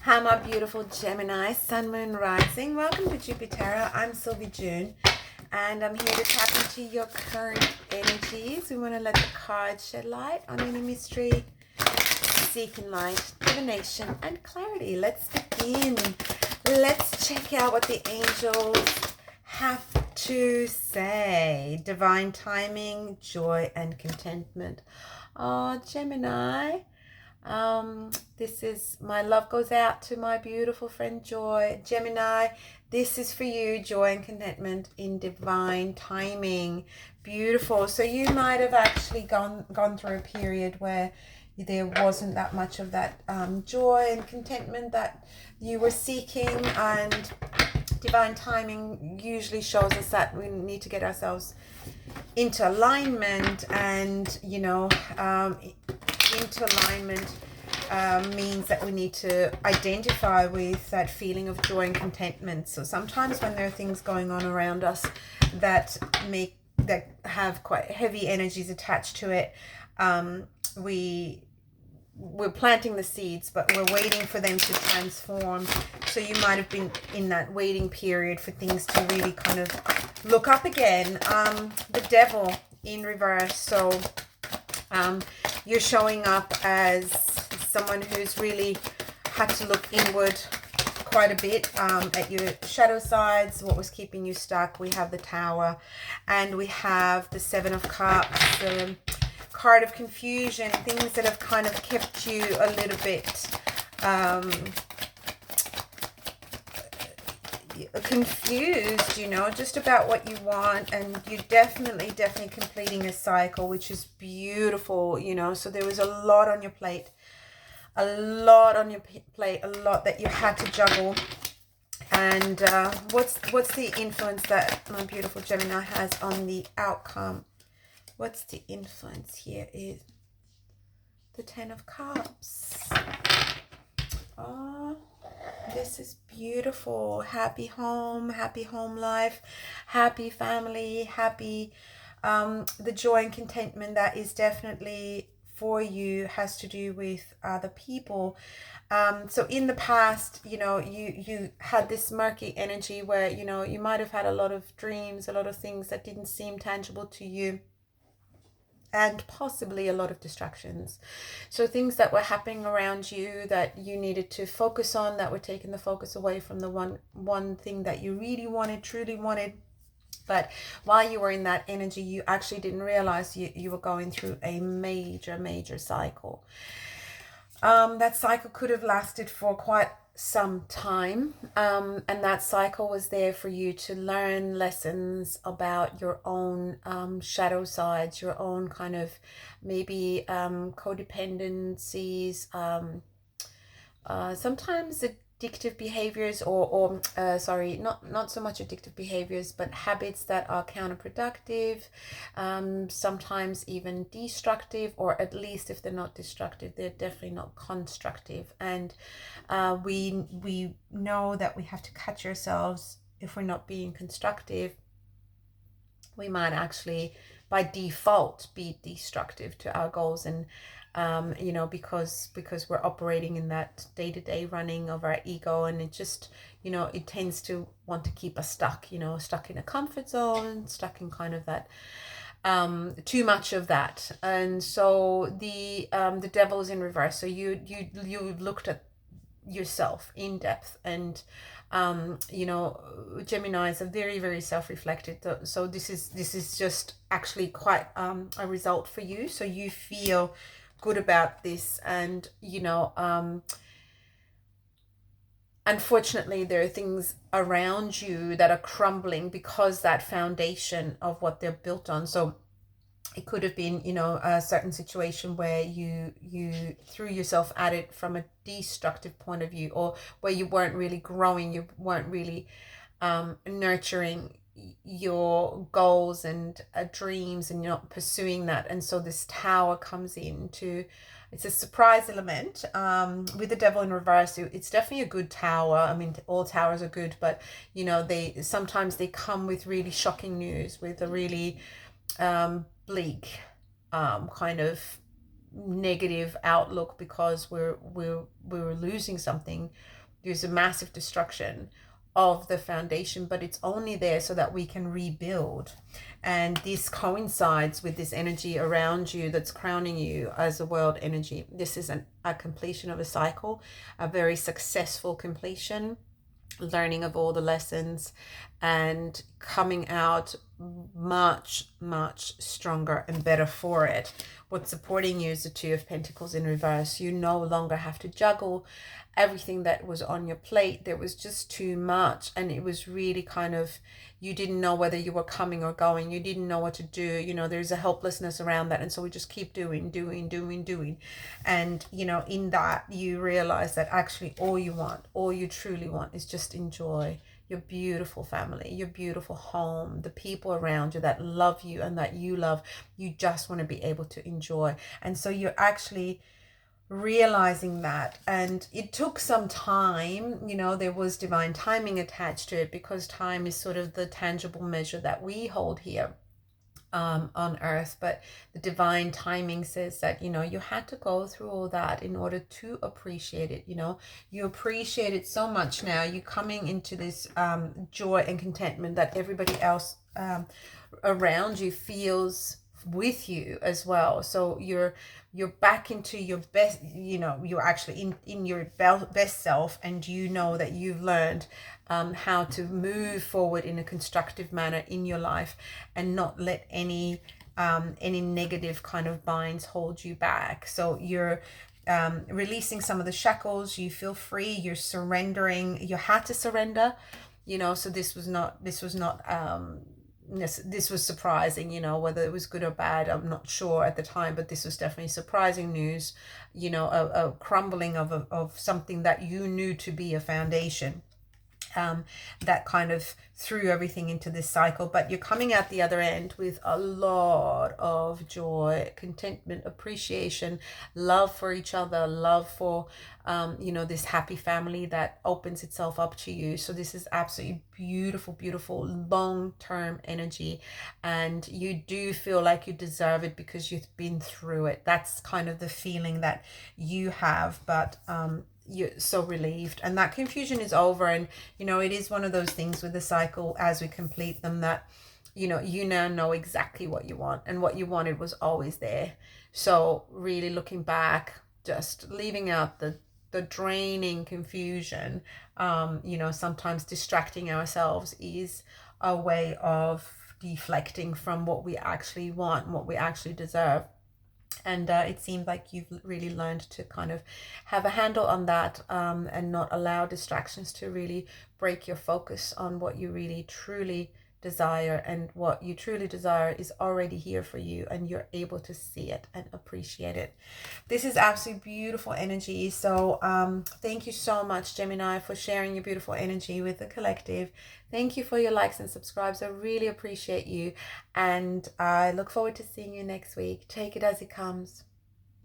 Hi, my beautiful Gemini, Sun, Moon, Rising. Welcome to Jupiter. I'm XLvijoon, and I'm here to tap into your current energies. We want to let the cards shed light on any mystery, seeking light, divination, and clarity. Let's begin. Let's check out what the angels have to say. Divine timing, joy, and contentment. Oh, Gemini. This is my love goes out to my beautiful friend Joy. Gemini, this is for you, joy and contentment in divine timing. Beautiful. So you might have actually gone through a period where there wasn't that much of that joy and contentment that you were seeking, and divine timing usually shows us that we need to get ourselves into alignment, and into alignment means that we need to identify with that feeling of joy and contentment. So sometimes when there are things going on around us that have quite heavy energies attached to it, we're planting the seeds, but we're waiting for them to transform. So you might have been in that waiting period for things to really kind of look up again. The devil in reverse. So you're showing up as someone who's really had to look inward quite a bit at your shadow sides, what was keeping you stuck. We have the Tower, and we have the Seven of Cups, the card of confusion, things that have kind of kept you a little bit confused, just about what you want. And you're definitely completing a cycle, which is beautiful. So there was a lot on your plate, a lot that you had to juggle. And what's the influence that my beautiful Gemini has on the outcome? What's the influence here is the Ten of Cups. Oh, this is beautiful. Happy home life, happy family, happy the joy and contentment that is definitely for you has to do with other people. So in the past, you had this murky energy where you might have had a lot of dreams, a lot of things that didn't seem tangible to you, and possibly a lot of distractions. So things that were happening around you that you needed to focus on, that were taking the focus away from the one thing that you really wanted, truly wanted. But while you were in that energy, you actually didn't realize you were going through a major cycle. That cycle could have lasted for quite some time, and that cycle was there for you to learn lessons about your own shadow sides, your own kind of maybe codependencies, sometimes addictive behaviors, or not so much addictive behaviors, but habits that are counterproductive, sometimes even destructive, or at least if they're not destructive, they're definitely not constructive. And we know that we have to catch ourselves if we're not being constructive. We might actually by default be destructive to our goals, and because we're operating in that day-to-day running of our ego, and it just it tends to want to keep us stuck in a comfort zone, stuck in kind of that too much of that. And so the devil's in reverse. So you looked at yourself in depth, and Geminis are very self-reflected. So this is just actually quite a result for you. So you feel good about this, and unfortunately there are things around you that are crumbling because that foundation of what they're built on. So it could have been a certain situation where you threw yourself at it from a destructive point of view, or where you weren't really growing, you weren't really nurturing your goals and dreams, and you're not pursuing that. And so this Tower comes into, it's a surprise element with the devil in reverse. It's definitely a good tower. I mean, all towers are good, but they sometimes come with really shocking news, with a really bleak kind of negative outlook because we're losing something. There's a massive destruction of the foundation, but it's only there so that we can rebuild. And this coincides with this energy around you that's crowning you as a world energy. This is a completion of a cycle, a very successful completion, learning of all the lessons and coming out much stronger and better for it. What's supporting you is the Two of Pentacles in reverse. You no longer have to juggle everything that was on your plate. There was just too much, and it was really kind of, you didn't know whether you were coming or going. You didn't know what to do. You know, there's a helplessness around that, and so we just keep doing. And you know, in that you realize that actually all you truly want is just enjoy your beautiful family, your beautiful home, the people around you that love you and that you love. You just want to be able to enjoy. And so you're actually realizing that, and it took some time. You know, there was divine timing attached to it, because time is sort of the tangible measure that we hold here on earth. But the divine timing says that, you know, you had to go through all that in order to appreciate it. You know, you appreciate it so much now. You're coming into this joy and contentment that everybody else around you feels with you as well. So you're back into your best, you know, you're actually in your best self, and you know that you've learned how to move forward in a constructive manner in your life, and not let any negative kind of binds hold you back. So you're releasing some of the shackles. You feel free. You're surrendering. You had to surrender, you know. So this was not this was surprising, you know, whether it was good or bad, I'm not sure at the time, but this was definitely surprising news, you know, a crumbling of something that you knew to be a foundation. That kind of threw everything into this cycle. But you're coming out the other end with a lot of joy, contentment, appreciation, love for each other, love for you know, this happy family that opens itself up to you. So this is absolutely beautiful long-term energy, and you do feel like you deserve it because you've been through it. That's kind of the feeling that you have. But you're so relieved, and that confusion is over. And you know, it is one of those things with the cycle, as we complete them, that you know, you now know exactly what you want, and what you wanted was always there. So really looking back, just leaving out the draining confusion. You know, sometimes distracting ourselves is a way of deflecting from what we actually want, what we actually deserve. And it seems like you've really learned to kind of have a handle on that, and not allow distractions to really break your focus on what you really truly desire. And what you truly desire is already here for you, and you're able to see it and appreciate it. This is absolutely beautiful energy. So thank you so much, Gemini, for sharing your beautiful energy with the collective. Thank you for your likes and subscribes. I really appreciate you, and I look forward to seeing you next week. Take it as it comes.